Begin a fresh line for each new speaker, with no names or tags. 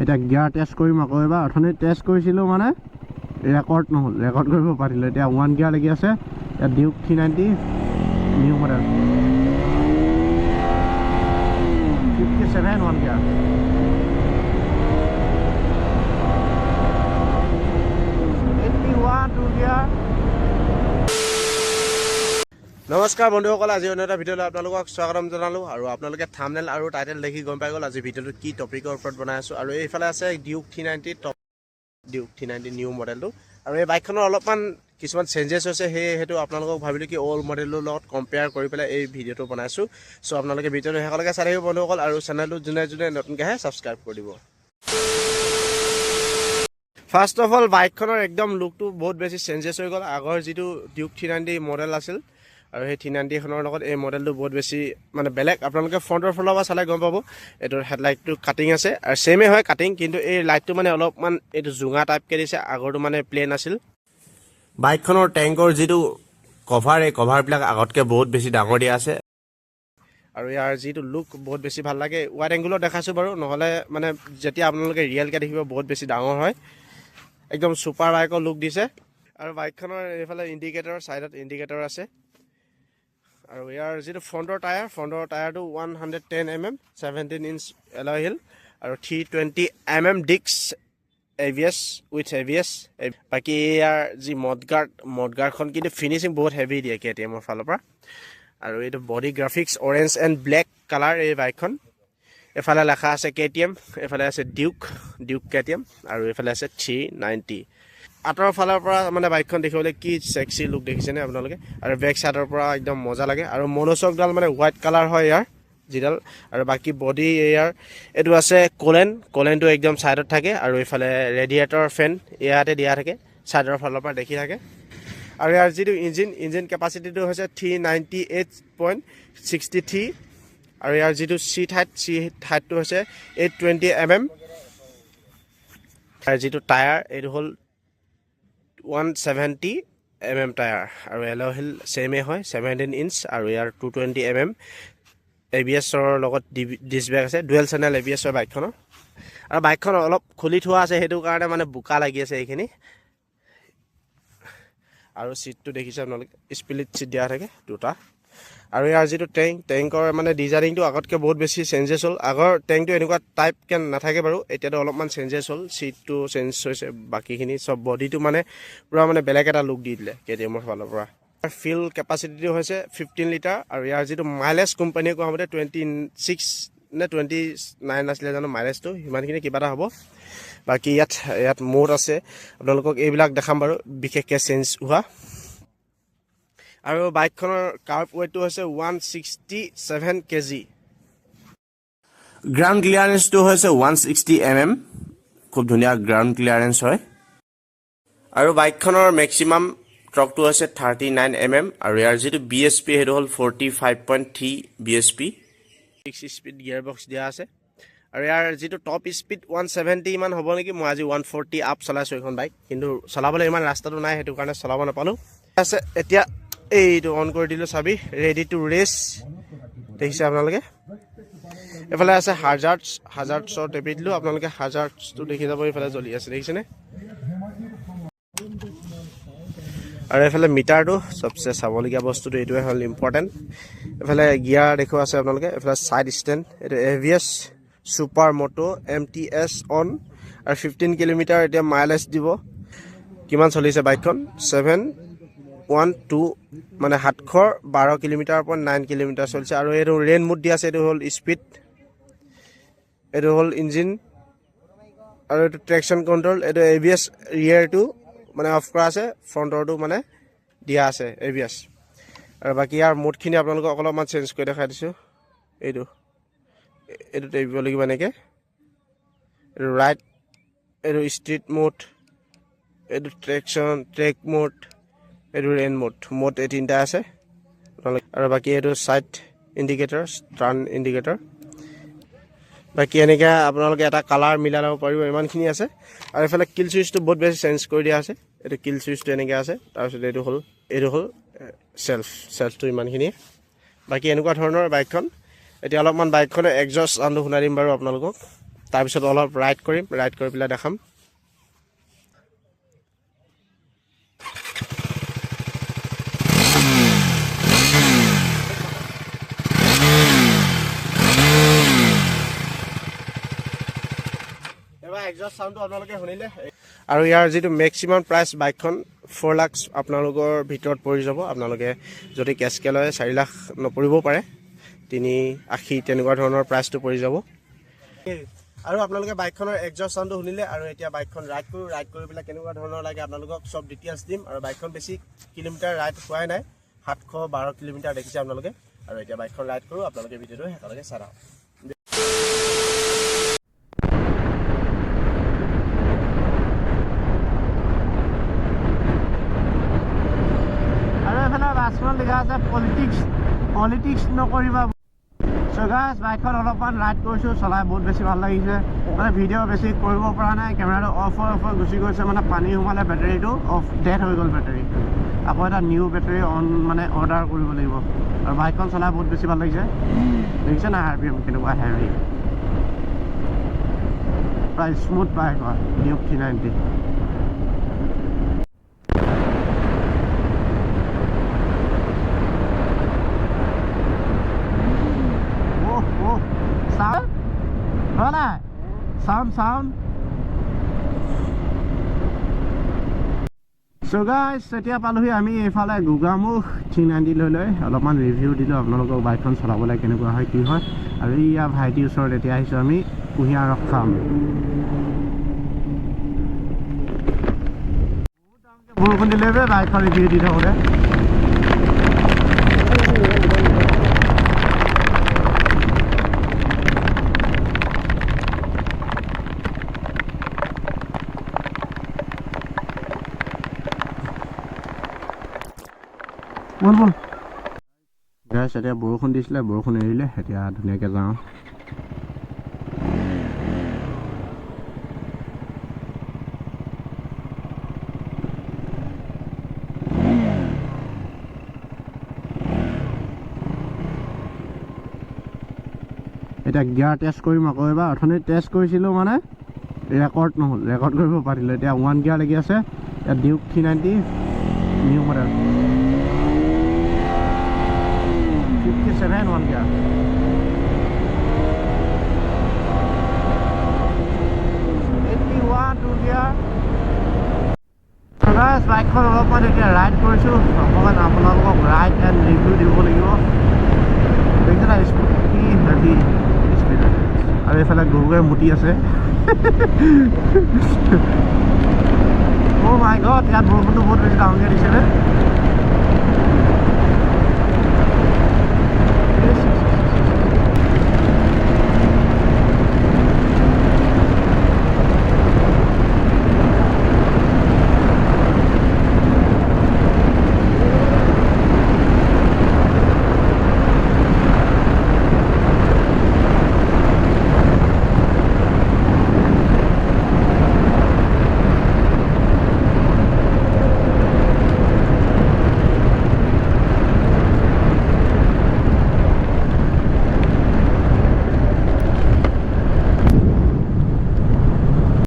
এতিয়া gear test কৰিম আকৌ এবাৰ অথনি টেষ্ট কৰিছিলোঁ মানে ৰেকৰ্ড নহ'ল ৰেকৰ্ড কৰিব পাৰিলোঁ এতিয়া 1 গিয়াৰ লাগি আছে এতিয়া ডিউক 390 নিউ মডেল 57 1 গিয়াৰ নমস্কাৰ বন্ধুসকল আজি অন্য এটা ভিডিঅ'লৈ আপোনালোকক স্বাগতম জনালোঁ আৰু আপোনালোকে থাম্বনেইল আৰু টাইটেল দেখি গম পাই গ'ল আজি ভিডিঅ'টো কি টপিকৰ ওপৰত বনাই আছোঁ আৰু এইফালে আছে ডিউক 390 ডিউক 390 নিউ মডেলটো আৰু এই বাইকখনৰ অলপমান কিছুমান চেঞ্জেছ হৈছে সেইটো আপোনালোকক ভাবিলোঁ কি অল্ড মডেলৰ লগত কম্পেয়াৰ কৰি পেলাই এই ভিডিঅ'টো বনাইছোঁ চ' আপোনালোকে ভিডিঅ'টো শেষলৈকে চাই থাকিব বন্ধুসকল আৰু চেনেলটো যোনে নতুনকৈ আহে ছাবস্ক্ৰাইব কৰি দিব ফাৰ্ষ্ট অফ অল বাইকখনৰ একদম লুকটো বহুত বেছি চেঞ্জেছ হৈ গ'ল আগৰ যিটো ডিউক 390 মডেল আছিল আৰু সেই 390 খনৰ লগত এই মডেলটো বহুত বেছি মানে বেলেগ আপোনালোকে ফ্ৰণ্টৰ ফালৰ পৰা চালে গম পাব এইটোৰ হেডলাইটটো কাটিং আছে আৰু সেমে হয় কাটিং কিন্তু এই লাইটটো মানে অলপমান এইটো জুঙা টাইপকৈ দিছে আগৰটো মানে প্লেন আছিল বাইকখনৰ টেংকৰ যিটো কভাৰ এই কভাৰবিলাক আগতকৈ বহুত বেছি ডাঙৰ দিয়া আছে আৰু ইয়াৰ যিটো লুক বহুত বেছি ভাল লাগে ৱাইড এংগুলত দেখাইছোঁ বাৰু নহ'লে মানে যেতিয়া আপোনালোকে ৰিয়েলকৈ দেখিব বহুত বেছি ডাঙৰ হয় একদম ছুপাৰ বাইকৰ লুক দিছে আৰু বাইকখনৰ এইফালে ইণ্ডিকেটৰ ছাইডত ইণ্ডিকেটৰ আছে আৰু ইয়াৰ যিটো ফ্ৰণ্টৰ টায়াৰটো 110 mm 17 ইঞ্চ এলয় হিল আৰু 320 mm disc ABS with ABS বাকী ইয়াৰ যি মডগাৰ্ডখন কিন্তু ফিনিচিং বহুত হেভি দিয়ে KTMৰ ফালৰ পৰা আৰু এইটো body graphics orange and black colour এই বাইকখন এফালে লেখা আছে KTM এফালে আছে ডিউক KTM আৰু এফালে আছে 390 আঁতৰৰ ফালৰ পৰা মানে বাইকখন দেখিবলৈ কি সেক্সি লুক দেখিছেনে আপোনালোকে আৰু বেক চাইডৰ পৰা একদম মজা লাগে আৰু মনোচকডাল মানে হোৱাইট কালাৰ হয় ইয়াৰ যিডাল আৰু বাকী বডি ইয়াৰ এইটো আছে কলেনটো একদম চাইডত থাকে আৰু এইফালে ৰেডিয়েটৰ ফেন ইয়াতে দিয়া থাকে চাইডৰ ফালৰ পৰা দেখি থাকে আৰু ইয়াৰ যিটো ইঞ্জিন কেপাচিটিটো হৈছে 398.63 আৰু ইয়াৰ যিটো চিট হাইটটো হৈছে 820 mm আৰু যিটো টায়াৰ এইটো হ'ল 170 mm টায়াৰ আৰু এলয় হিল সেমে হয় 17 ইঞ্চ আৰু ইয়াৰ 220 mm ABSৰ লগত ডিস্ক ব্ৰেক আছে ডুৱেল চেনেল ABS হয় বাইকখনৰ আৰু বাইকখন অলপ খুলি থোৱা আছে সেইটো কাৰণে মানে বোকা লাগি আছে এইখিনি আৰু চিটটো দেখিছে আপোনালোকে স্প্লিট চিট দিয়া থাকে দুটা আৰু ইয়াৰ যিটো টেংকৰ মানে ডিজাইনিংটো আগতকৈ বহুত বেছি চেঞ্জেছ হ'ল আগৰ টেংকটো এনেকুৱা টাইপকৈ নাথাকে বাৰু এতিয়াতো অলপমান চেঞ্জেছ হ'ল চিটটো চেঞ্জ হৈছে বাকীখিনি চব বডিটো মানে পূৰা মানে বেলেগ এটা লুক দি দিলে KTMৰ ফালৰ পৰা ফিল কেপাচিটিটো হৈছে 15 লিটাৰ আৰু ইয়াৰ যিটো মাইলেজ কোম্পানীয়ে কোৱা মতে 26 নে 29 আছিলে জানো মাইলেজটো সিমানখিনি কিবা এটা হ'ব বাকী ইয়াত মোড আছে আপোনালোকক এইবিলাক দেখাম বাৰু বিশেষকৈ চেঞ্জ হোৱা আৰু বাইকখনৰ কাৰ্ব ৱেইটটো হৈছে 167 kg গ্ৰাউণ্ড ক্লিয়াৰেন্সটো হৈছে 160 mm খুব ধুনীয়া গ্ৰাউণ্ড ক্লিয়াৰেন্স হয় আৰু বাইকখনৰ মেক্সিমাম টৰ্কটো হৈছে 39 mm আৰু ইয়াৰ যিটো BSP সেইটো হ'ল 45.3 BSP 6 স্পীড গিয়াৰ বক্স দিয়া আছে আৰু ইয়াৰ যিটো টপ স্পীড 170 ইমান হ'ব নেকি মই আজি 140 আপ চলাইছোঁ এইখন বাইক কিন্তু চলাবলৈ ইমান ৰাস্তাটো নাই সেইটো কাৰণে চলাব নাপালোঁ আছে এতিয়া এইটো অন কৰি দিলোঁ চাবি ৰেডি টু ৰেচ দেখিছে আপোনালোকে এইফালে আছে হাজাৰ্ডছৰ টেপি দিলোঁ আপোনালোকে হাজাৰ্ডছটো দেখি যাব এইফালে জ্বলি আছে দেখিছেনে আৰু এইফালে মিটাৰটো চবচে চাবলগীয়া বস্তুটো এইটোৱে হ'ল ইম্পৰ্টেণ্ট এইফালে গিয়াৰ দেখুৱা আছে আপোনালোকে এইফালে ছাইড ষ্টেণ্ড এইটো ABS super moto MTS on আৰু 15 কিলোমিটাৰ এতিয়া মাইলেজ দিব কিমান চলিছে বাইকখন 712 মানে 712 কিলোমিটাৰৰ পৰা 9 কিলোমিটাৰ চলিছে আৰু এইটো ৰেইন মুড দিয়া আছে এইটো হ'ল স্পীড এইটো হ'ল ইঞ্জিন আৰু এইটো ট্ৰেকশ্যন কণ্ট্ৰল এইটো ABS ৰিয়েৰটো মানে অফ কৰা আছে ফ্ৰণ্টৰটো মানে দিয়া আছে ABS আৰু বাকী ইয়াৰ মুডখিনি আপোনালোকক অলপমান চেঞ্জ কৰি দেখাই দিছোঁ এইটো টেপিব লাগিব এনেকৈ এইটো ৰাইট এইটো ষ্ট্ৰীট মোড এইটো ট্ৰেক মোড এইটো ৰেইন মোড এই তিনিটা আছে আৰু বাকী এইটো ছাইড ইণ্ডিকেটৰ টাৰ্ণ ইণ্ডিকেটৰ বাকী এনেকৈ আপোনালোকে এটা কালাৰ মিলাই ল'ব পাৰিব ইমানখিনি আছে আৰু এইফালে কিল চুইচটো বহুত বেছি চেঞ্জ কৰি দিয়া আছে এইটো কিল চুইচটো এনেকৈ আছে তাৰপিছত এইটো হ'ল চেল্ফটো ইমানখিনি বাকী এনেকুৱা ধৰণৰ বাইকখন এতিয়া অলপমান বাইকখনে এক্সজষ্ট চাউণ্ডটো শুনাই দিম বাৰু আপোনালোকক তাৰপিছত অলপ ৰাইড কৰিম, ৰাইড কৰি পেলাই দেখাম। এবাৰ এক্সজষ্ট চাউণ্ডটো আপোনালোকে শুনিলে। আৰু ইয়াৰ যিটো মেক্সিমাম প্ৰাইচ বাইকখন 4 লাখ আপোনালোকৰ ভিতৰত পৰি যাব। আপোনালোকে যদি কেছকৈ লয় 4 লাখ নপৰিবও পাৰে, 380 তেনেকুৱা ধৰণৰ প্ৰাইচটো পৰি যাব। আৰু আপোনালোকে বাইকখনৰ এক্সজষ্ট চাউণ্ডটো শুনিলে। আৰু এতিয়া বাইকখন ৰাইড কৰি পেলাই কেনেকুৱা ধৰণৰ লাগে আপোনালোকক চব ডিটেইলছ দিম। আৰু বাইকখন বেছি কিলোমিটাৰ ৰাইড হোৱাই নাই, 712 কিলোমিটাৰ দেখিছে আপোনালোকে। আৰু এতিয়া বাইকখন ৰাইড কৰোঁ, আপোনালোকে ভিডিঅ'টো শেষলৈকে চাই থাকক। লিখা আছে পলিটিক্স নকৰিবা। চ' গাইজ বাইকখন অলপমান ৰাইড কৰিছোঁ, চলাই বহুত বেছি ভাল লাগিছে। মানে ভিডিঅ' বেছি কৰিব পৰা নাই, কেমেৰাটো অফ হৈ গুচি গৈছে। মানে পানী সোমালে বেটাৰীটো ডেড হৈ গ'ল বেটাৰী। আকৌ এটা নিউ বেটাৰী অৰ্ডাৰ কৰিব লাগিব। আৰু বাইকখন চলাই বহুত বেছি ভাল লাগিছে। দেখিছে না RPM কেনেকুৱা হেভি, প্ৰায় স্মুথ বাইক হয় ডিউক 390। Sound. So guys, এতিয়া পালোহি আমি এইফালে গোগামুখ 390 লৈ অলপমান ৰিভিউ দিলোঁ আপোনালোকক বাইকখন চলাবলৈ কেনেকুৱা হয় কি হয়। আৰু ইয়াৰ ভাইটিৰ ওচৰত এতিয়া আহিছোঁ আমি কুঁহিয়াৰ ৰস খাম। বৰষুণ দিলে যে বাইকখন ৰিভিউ দি থাকোঁতে। বল গাইছ, এতিয়া বৰষুণ দিছিলে, বৰষুণ এৰিলে। এতিয়া ধুনীয়াকৈ যাওঁ। এতিয়া গিয়াৰ টেষ্ট কৰিম আকৌ এবাৰ। অথনি টেষ্ট কৰিছিলোঁ মানে ৰেকৰ্ড নহ'ল, ৰেকৰ্ড কৰিব পাৰিলোঁ। এতিয়া 1 গিয়াৰ লাগি আছে। ইয়াত ডিউক 390 নিউ মডেল 57 1 গিয়াৰ। বাইকখন অলপমান এতিয়া ৰাইড কৰিছোঁ, অকণমান আপোনালোকক ৰাইড এণ্ড ৰিভিউ দিব লাগিব। দেখিছে না স্পীড কি হেভি স্পীড। আৰু এইফালে গৰুৱে মুতি আছে। অ' মাই গড, ইয়াত বৰষুণটো বহুত বেছি ডাঙৰকৈ দিছিলে।